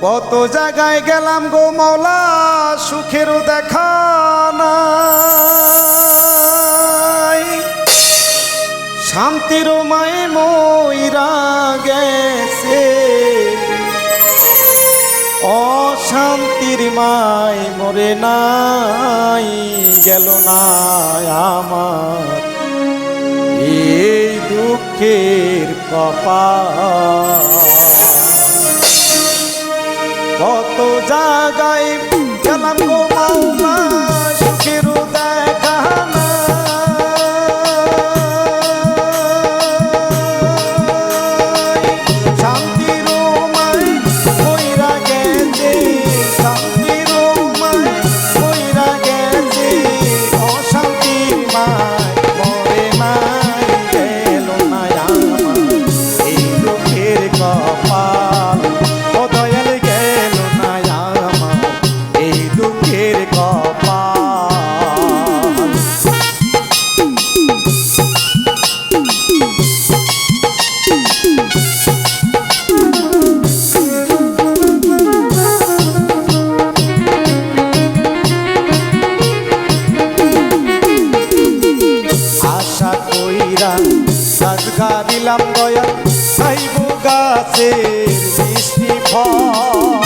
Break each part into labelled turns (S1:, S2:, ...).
S1: কত জায়গায় গেলাম গো মওলা, সুখেরও দেখা নাই, শান্তির মায়ে মইরা গেছে, অশান্তির মায় মরে নাই, গেল না আমার এই দুঃখের কপাল। কত জায়গায় গেলাম গো মাওলা, সুখেরও দেখা নাই, শান্তিরও মায় কইরা গেছে, শান্তিরও মায় কইরা গেছে, অশান্তির মায় মরে নাই, গেল না আমার এই দুঃখের কপাল। ও দয়াল গেল না আমার এই দুঃখের কপাল। আশা কইরা গাছ গাড়িলাম দয়াল, খাইব গাছের মিষ্টি ফল।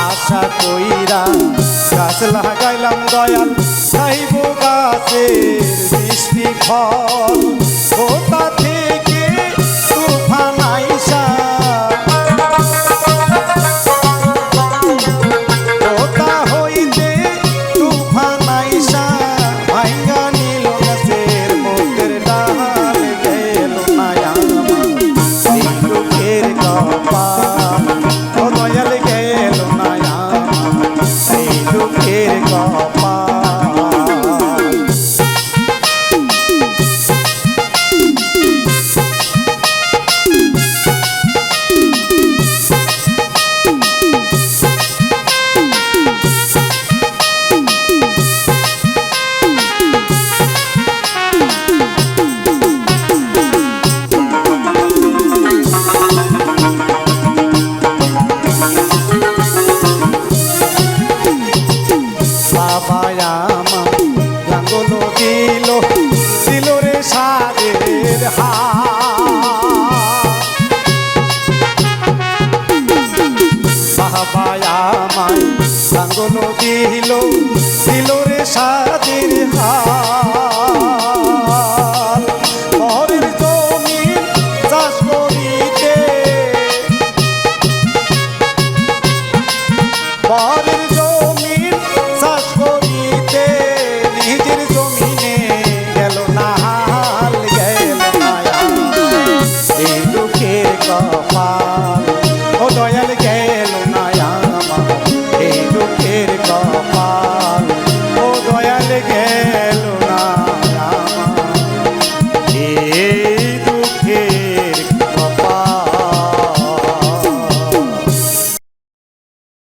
S1: আশা কইরা গাছ লাগাইলাম দয়াল, খাইব গাছের মিষ্টি ফল। কোথা থেকে তুফান আইসা, কোথা হইতে তুফান আইসা, ভাঙ্গা নীল গাছের মুখের ডাল, গেল না আমার এই দুঃখের কপাল। ও দয়াল গেল না আমার এই দুঃখের কপাল। বাবা আমার লাঙ্গল দিল, দিল রে সাদের হাত। বাবা আমায় লাঙ্গল দিল, দিল রে সাদের হাত।